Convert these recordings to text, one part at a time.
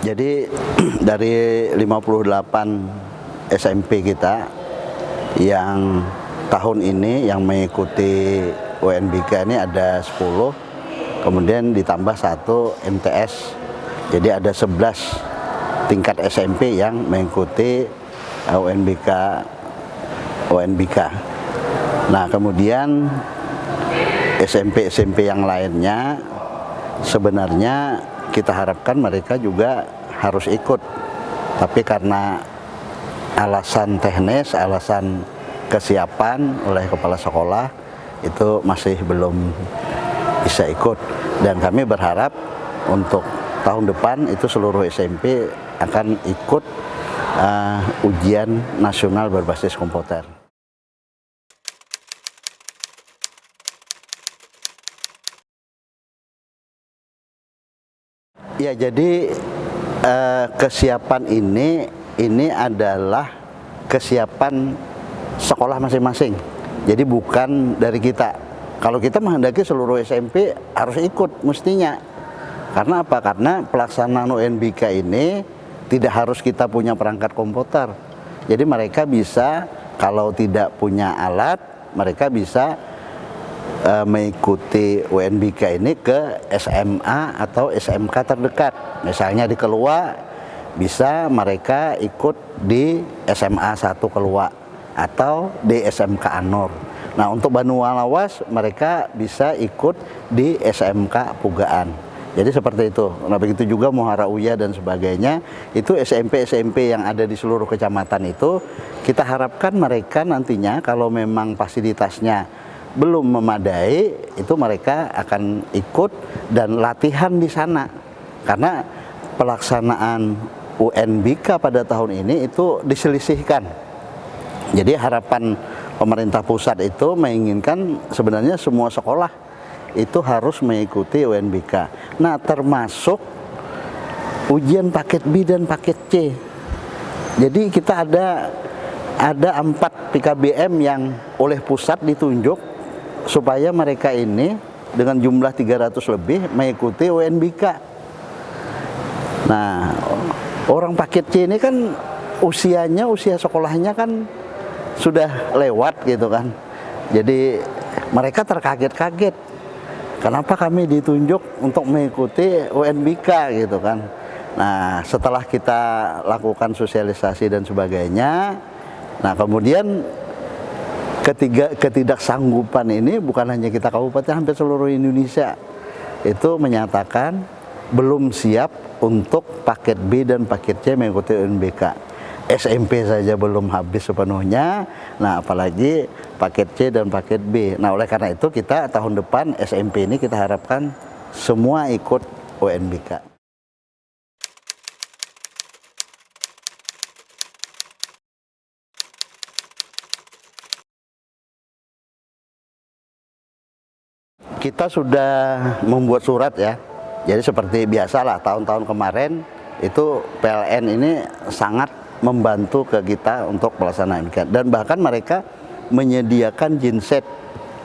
Jadi dari 58 SMP kita yang tahun ini yang mengikuti UNBK ini ada 10, kemudian ditambah 1 MTS. Jadi ada 11 tingkat SMP yang mengikuti UNBK. Nah, kemudian SMP yang lainnya sebenarnya kita harapkan mereka juga harus ikut, tapi karena alasan teknis, alasan kesiapan oleh kepala sekolah itu masih belum bisa ikut. Dan kami berharap untuk tahun depan itu seluruh SMP akan ikut ujian nasional berbasis komputer. Ya, jadi kesiapan ini adalah kesiapan sekolah masing-masing. Jadi bukan dari kita. Kalau kita menghendaki seluruh SMP harus ikut mestinya. Karena apa? Karena pelaksanaan UNBK ini tidak harus kita punya perangkat komputer. Jadi mereka bisa, kalau tidak punya alat, mereka bisa mengikuti UNBK ini ke SMA atau SMK terdekat. Misalnya di Kelua, bisa mereka ikut di SMA 1 Kelua atau di SMK Anor. Nah, untuk Banua Lawas mereka bisa ikut di SMK Pugaan. Jadi seperti itu. Nah, begitu juga Muhara Uya dan sebagainya. Itu SMP yang ada di seluruh kecamatan itu, kita harapkan mereka nantinya kalau memang fasilitasnya belum memadai, itu mereka akan ikut dan latihan di sana. Karena pelaksanaan UNBK pada tahun ini itu diselisihkan. Jadi harapan pemerintah pusat itu menginginkan sebenarnya semua sekolah itu harus mengikuti UNBK. Nah, termasuk ujian paket B dan paket C. Jadi kita ada 4 PKBM yang oleh pusat ditunjuk supaya mereka ini dengan jumlah 300 lebih mengikuti UNBK. Nah, orang paket C ini kan usia sekolahnya kan sudah lewat gitu kan. Jadi mereka terkaget-kaget. Kenapa kami ditunjuk untuk mengikuti UNBK gitu kan. Nah, setelah kita lakukan sosialisasi dan sebagainya, nah kemudian ketidaksanggupan ini bukan hanya kita kabupaten, hampir seluruh Indonesia itu menyatakan belum siap untuk paket B dan paket C mengikuti UNBK. SMP saja belum habis sepenuhnya, nah apalagi paket C dan paket B. Nah, oleh karena itu kita tahun depan SMP ini kita harapkan semua ikut UNBK. Kita sudah membuat surat ya. Jadi seperti biasalah tahun-tahun kemarin itu PLN ini sangat membantu ke kita untuk pelaksanaan UNBK. Dan bahkan mereka menyediakan genset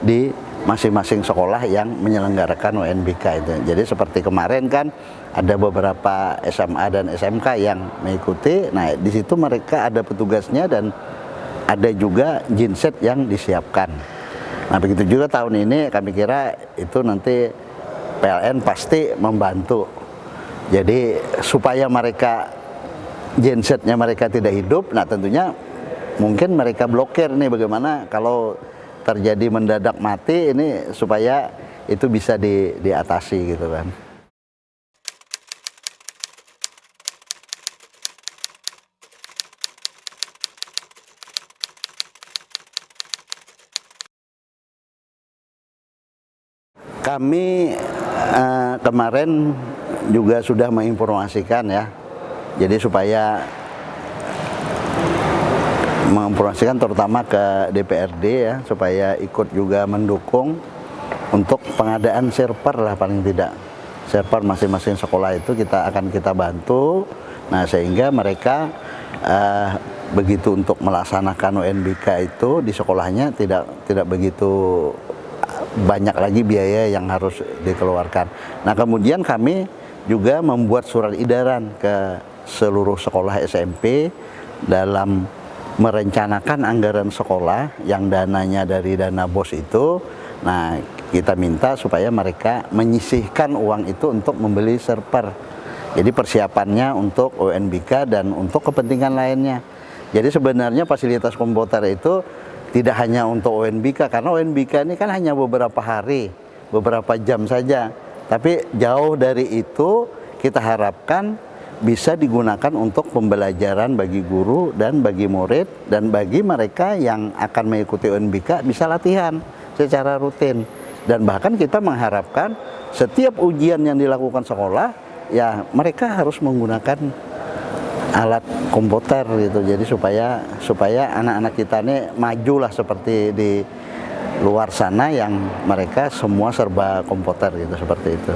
di masing-masing sekolah yang menyelenggarakan UNBK itu. Jadi seperti kemarin kan ada beberapa SMA dan SMK yang mengikuti. Nah, di situ mereka ada petugasnya dan ada juga genset yang disiapkan. Nah, begitu juga tahun ini kami kira itu nanti PLN pasti membantu. Jadi supaya mereka gensetnya mereka tidak hidup, nah tentunya mungkin mereka blokir nih bagaimana kalau terjadi mendadak mati ini supaya itu bisa diatasi gitu kan. Kami kemarin juga sudah menginformasikan ya, jadi supaya menginformasikan terutama ke DPRD ya, supaya ikut juga mendukung untuk pengadaan server lah paling tidak. Server masing-masing sekolah itu akan kita bantu, nah sehingga mereka begitu untuk melaksanakan UNBK itu di sekolahnya tidak begitu banyak lagi biaya yang harus dikeluarkan. Nah, kemudian kami juga membuat surat edaran ke seluruh sekolah SMP dalam merencanakan anggaran sekolah yang dananya dari dana BOS itu. Nah, kita minta supaya mereka menyisihkan uang itu untuk membeli server. Jadi persiapannya untuk UNBK dan untuk kepentingan lainnya. Jadi sebenarnya fasilitas komputer itu tidak hanya untuk UNBK, karena UNBK ini kan hanya beberapa hari, beberapa jam saja. Tapi jauh dari itu kita harapkan bisa digunakan untuk pembelajaran bagi guru dan bagi murid, dan bagi mereka yang akan mengikuti UNBK bisa latihan secara rutin. Dan bahkan kita mengharapkan setiap ujian yang dilakukan sekolah, ya mereka harus menggunakan alat komputer gitu. Jadi supaya anak-anak kita ini majulah seperti di luar sana yang mereka semua serba komputer gitu, seperti itu.